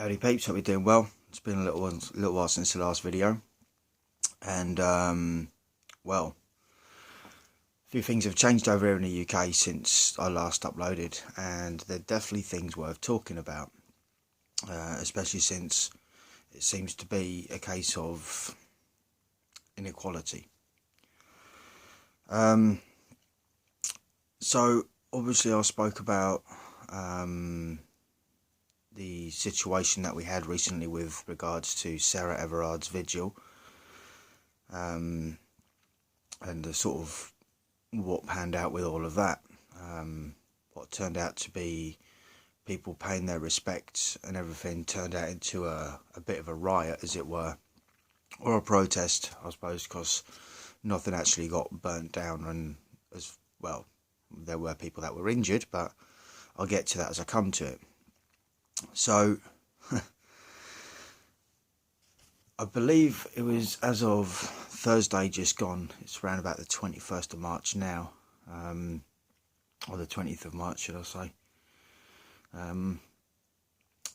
Howdy peeps, hope you're doing well. It's been a little while since the last video, and well, a few things have changed over here in the UK since I last uploaded, and they're definitely things worth talking about, especially since it seems to be a case of inequality. So obviously I spoke about the situation that we had recently with regards to Sarah Everard's vigil, and the sort of what panned out with all of that, what turned out to be people paying their respects, and everything turned out into a bit of a riot, as it were, or a protest, I suppose, because nothing actually got burnt down, and as well, there were people that were injured, but I'll get to that as I come to it. So, I believe it was as of Thursday just gone, it's around about the 21st of March now, or the 20th of March should I say.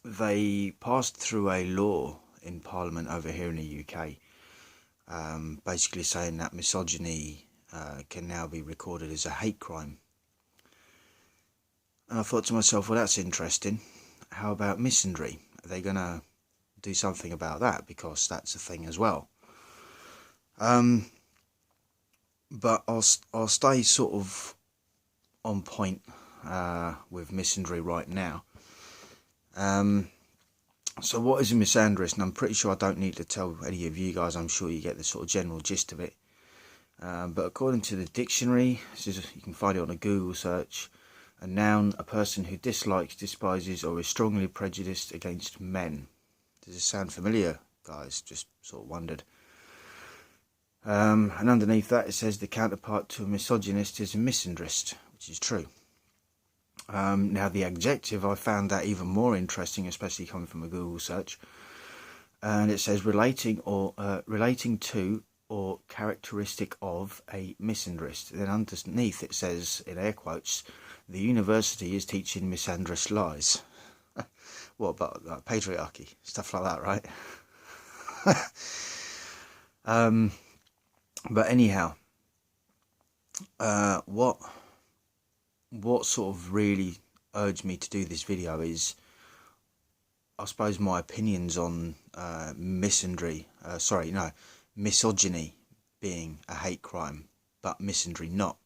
They passed through a law in Parliament over here in the UK, basically saying that misogyny can now be recorded as a hate crime. And I thought to myself, well, that's interesting. How about misandry? Are they going to do something about that? Because that's a thing as well. But I'll stay sort of on point with misandry right now. So what is a misandrist? And I'm pretty sure I don't need to tell any of you guys. I'm sure you get the sort of general gist of it. But according to the dictionary, you can find it on a Google search. A noun, a person who dislikes, despises, or is strongly prejudiced against men. Does this sound familiar, guys? Just sort of wondered. And underneath that it says the counterpart to a misogynist is a misandrist, which is true. Now the adjective, I found that even more interesting, especially coming from a Google search. And it says relating to or characteristic of a misandrist. Then underneath it says, in air quotes, the university is teaching misandrist lies. What about like, patriarchy? Stuff like that, right? But anyhow, what sort of really urged me to do this video is, I suppose, my opinions on misogyny being a hate crime, but misandry not.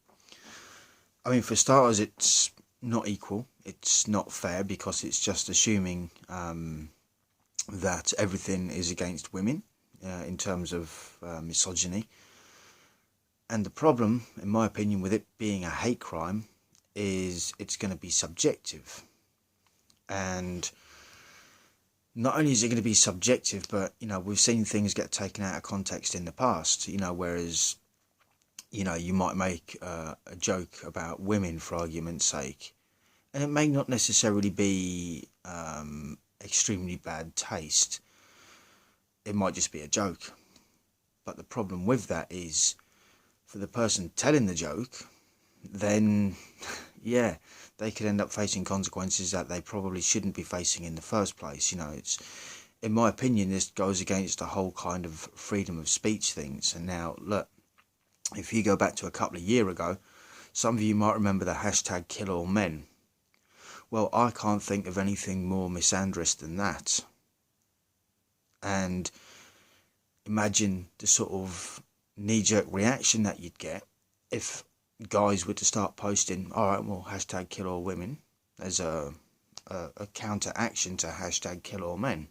I mean, for starters, it's not equal, it's not fair, because it's just assuming that everything is against women in terms of misogyny. And the problem, in my opinion, with it being a hate crime is it's going to be subjective. And not only is it going to be subjective, but, you know, we've seen things get taken out of context in the past, you know, whereas, you know, you might make a joke about women for argument's sake, and it may not necessarily be extremely bad taste. It might just be a joke. But the problem with that is, for the person telling the joke, then, yeah, they could end up facing consequences that they probably shouldn't be facing in the first place. You know, it's, in my opinion, this goes against the whole kind of freedom of speech things. And now, look, if you go back to a couple of years ago, some of you might remember the hashtag #KillAllMen. Well, I can't think of anything more misandrist than that. And imagine the sort of knee-jerk reaction that you'd get if guys were to start posting, alright, well, hashtag #KillAllWomen as a counter-action to hashtag #KillAllMen.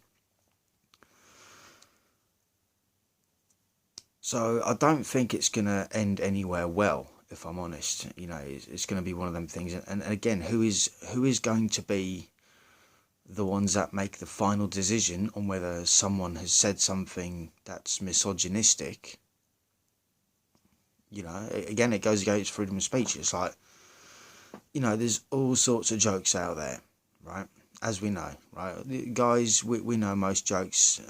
So I don't think it's going to end anywhere well, if I'm honest. You know, it's going to be one of them things. And again, who is going to be the ones that make the final decision on whether someone has said something that's misogynistic? You know, again, it goes against freedom of speech. It's like, you know, there's all sorts of jokes out there, right? As we know, right? Guys, we know most jokes.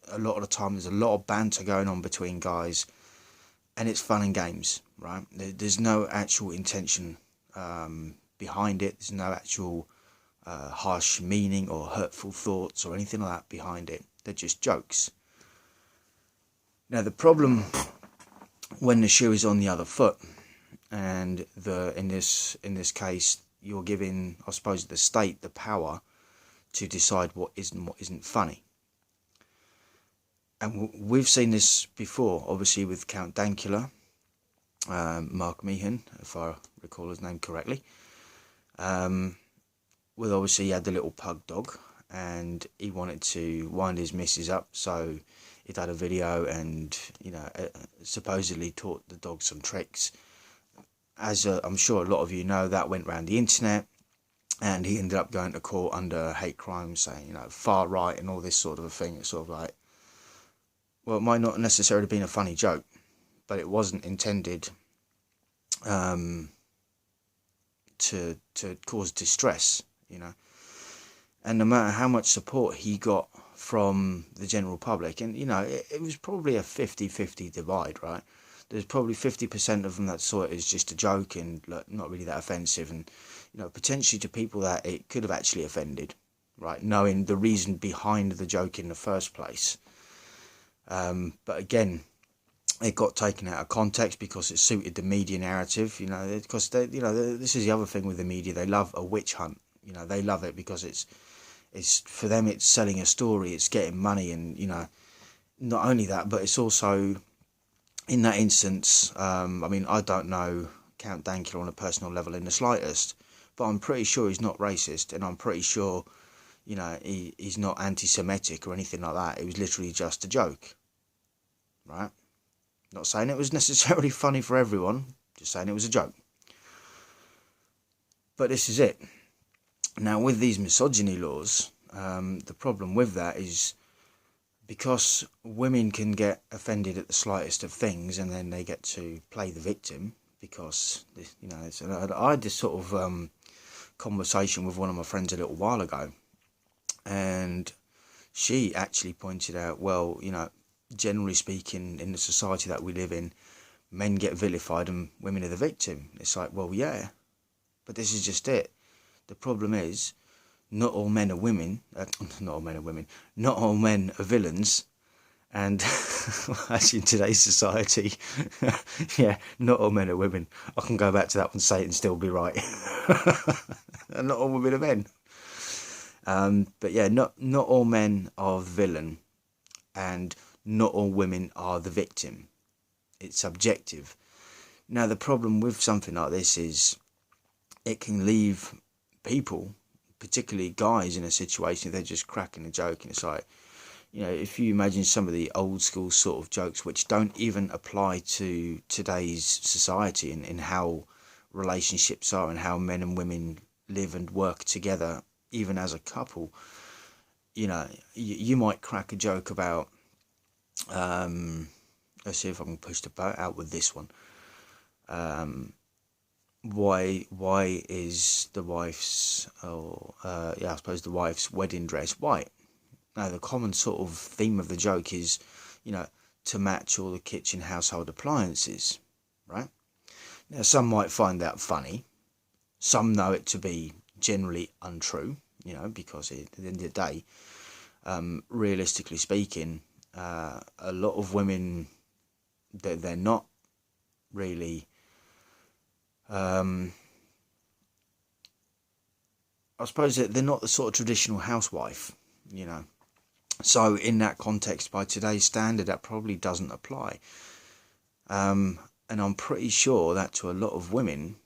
A lot of the time there's a lot of banter going on between guys, and it's fun and games, right? There's no actual intention behind it. There's no actual harsh meaning or hurtful thoughts or anything like that behind it. They're just jokes. Now the problem when the shoe is on the other foot, and in this case you're giving, I suppose, the state the power to decide what is and what isn't funny. And we've seen this before, obviously, with Count Dankula, Mark Meehan, if I recall his name correctly. Well, obviously he had the little pug dog, and he wanted to wind his missus up, so he'd had a video and, you know, supposedly taught the dog some tricks. As I'm sure a lot of you know, that went around the internet, and he ended up going to court under hate crimes, saying, you know, far right and all this sort of a thing. It's sort of like, well, it might not necessarily have been a funny joke, but it wasn't intended to cause distress, you know. And no matter how much support he got from the general public, and, you know, it was probably a 50-50 divide, right? There's probably 50% of them that saw it as just a joke and, look, not really that offensive, and, you know, potentially to people that it could have actually offended, right, knowing the reason behind the joke in the first place. But again, it got taken out of context because it suited the media narrative, you know, because this is the other thing with the media. They love a witch hunt, you know. They love it because it's for them, it's selling a story, it's getting money, and, you know, not only that, but it's also, in that instance, I mean, I don't know Count Dankula on a personal level in the slightest, but I'm pretty sure he's not racist, and I'm pretty sure, you know, he's not anti-Semitic or anything like that. It was literally just a joke, right? Not saying it was necessarily funny for everyone, just saying it was a joke. But this is it. Now, with these misogyny laws, the problem with that is, because women can get offended at the slightest of things, and then they get to play the victim, because, you know, I had this sort of conversation with one of my friends a little while ago, and she actually pointed out, well, you know, generally speaking, in the society that we live in, men get vilified and women are the victim. It's like, well, yeah, but this is just it. The problem is, not all men are women, not all men are villains, and actually in today's society, yeah, not all men are women. I can go back to that one, say it and still be right. And not all women are men. But yeah, not all men are the villain, and not all women are the victim. It's subjective. Now, the problem with something like this is it can leave people, particularly guys, in a situation they're just cracking a joke, and it's like, you know, if you imagine some of the old school sort of jokes which don't even apply to today's society, and in how relationships are and how men and women live and work together, even as a couple, you know, you might crack a joke about, let's see if I can push the boat out with this one. Why is the wife's, I suppose the wife's wedding dress white? Now, the common sort of theme of the joke is, you know, to match all the kitchen household appliances, right? Now, some might find that funny. Some know it to be generally untrue, you know, because at the end of the day, realistically speaking, a lot of women, they're not really, I suppose that they're not the sort of traditional housewife, you know. So in that context, by today's standard, that probably doesn't apply. And I'm pretty sure that to a lot of women,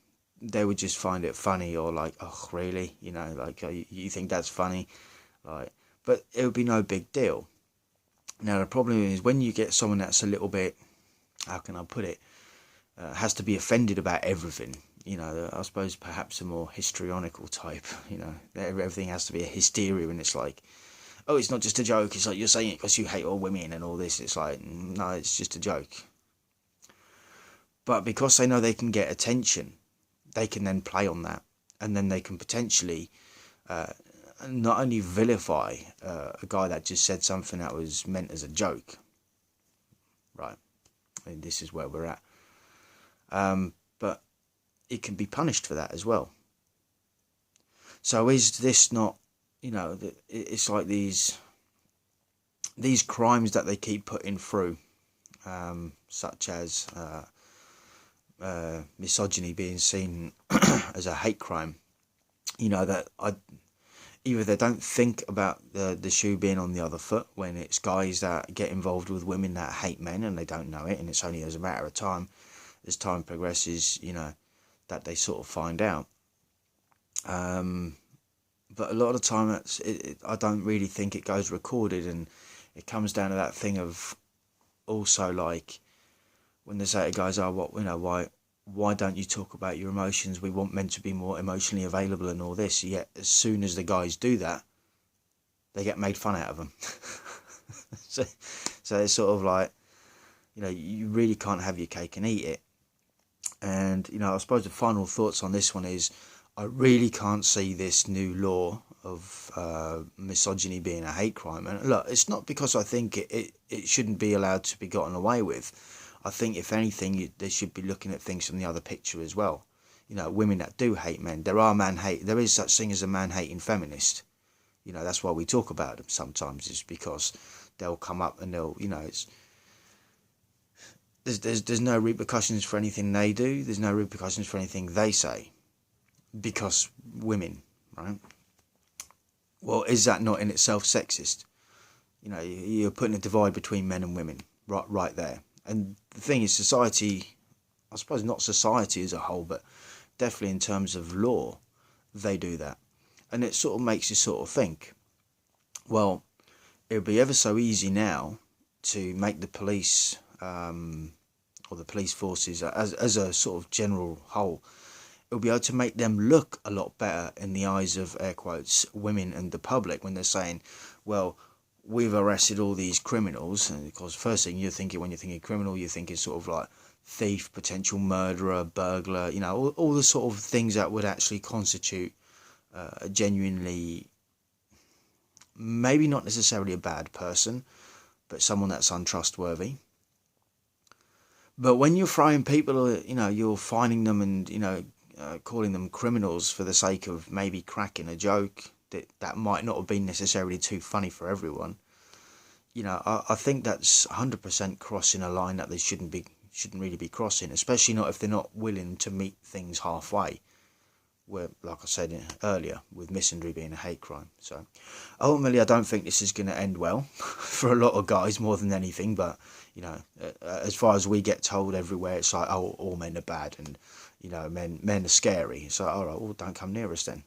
they would just find it funny, or like, oh, really? You know, like, you think that's funny? Like, but it would be no big deal. Now, the problem is when you get someone that's a little bit, how can I put it, has to be offended about everything. You know, I suppose perhaps a more histrionical type, you know, everything has to be a hysteria, and it's like, oh, it's not just a joke, it's like, you're saying it because you hate all women and all this. It's like, no, it's just a joke. But because they know they can get attention, they can then play on that, and then they can potentially not only vilify a guy that just said something that was meant as a joke, right? I mean, this is where we're at. But it can be punished for that as well. So is this not, it's like these crimes that they keep putting through, such as misogyny being seen as a hate crime. Either they don't think about the shoe being on the other foot when it's guys that get involved with women that hate men and they don't know it, and it's only as a matter of time, as time progresses, that they sort of find out. But a lot of the time, I don't really think it goes recorded, and it comes down to that thing of also, like, when they say to guys, "Oh, why don't you talk about your emotions? We want men to be more emotionally available and all this." Yet as soon as the guys do that, they get made fun out of them. so it's sort of like, you really can't have your cake and eat it. And I suppose the final thoughts on this one is, I really can't see this new law of misogyny being a hate crime. And look, it's not because I think it shouldn't be allowed to be gotten away with. I think, if anything, they should be looking at things from the other picture as well. Women that do hate men. There is such thing as a man-hating feminist. That's why we talk about them sometimes. It's because they'll come up and they'll, there's no repercussions for anything they do. There's no repercussions for anything they say. Because women, right? Well, is that not in itself sexist? You're putting a divide between men and women right there. And the thing is, society, I suppose not society as a whole, but definitely in terms of law, they do that. And it sort of makes you sort of think, well, it would be ever so easy now to make the police, or the police forces as a sort of general whole, it will be able to make them look a lot better in the eyes of, air quotes, women and the public, when they're saying, well, we've arrested all these criminals. And of course, first thing you're thinking when you're thinking criminal, you're thinking sort of like thief, potential murderer, burglar, all the sort of things that would actually constitute a genuinely, maybe not necessarily a bad person, but someone that's untrustworthy. But when you're throwing people, you're finding them and, calling them criminals for the sake of maybe cracking a joke that might not have been necessarily too funny for everyone. I think that's 100% crossing a line that they shouldn't really be crossing, especially not if they're not willing to meet things halfway. Where, like I said earlier, with misandry being a hate crime. So ultimately, I don't think this is going to end well for a lot of guys more than anything. But as far as we get told everywhere, it's like, oh, all men are bad, and men are scary. So all right, well, don't come near us then.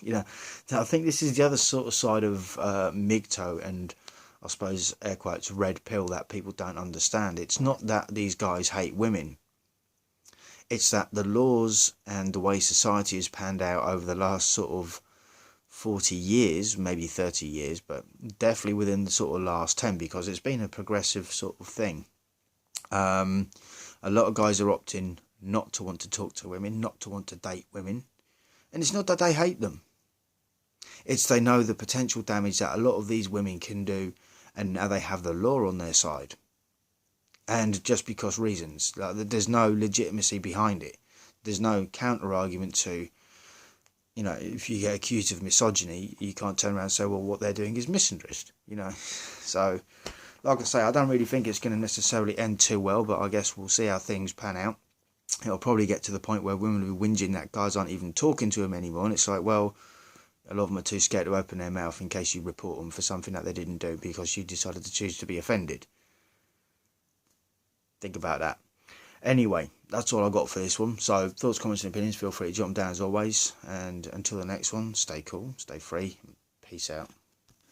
I think this is the other sort of side of mgtow and, I suppose, air quotes, red pill that people don't understand. It's not that these guys hate women. It's that the laws and the way society has panned out over the last sort of 40 years, maybe 30 years, but definitely within the sort of last 10, because it's been a progressive sort of thing. A lot of guys are opting not to want to talk to women, not to want to date women. And it's not that they hate them. It's they know the potential damage that a lot of these women can do, and now they have the law on their side. And just because reasons, there's no legitimacy behind it. There's no counter-argument to, if you get accused of misogyny, you can't turn around and say, well, what they're doing is misandrist, So, like I say, I don't really think it's going to necessarily end too well, but I guess we'll see how things pan out. It'll probably get to the point where women will be whinging that guys aren't even talking to them anymore, and it's like, well, a lot of them are too scared to open their mouth in case you report them for something that they didn't do because you decided to choose to be offended. Think about that. Anyway, that's all I got for this one. So, thoughts, comments and opinions, feel free to jot them down as always. And until the next one, stay cool, stay free, peace out.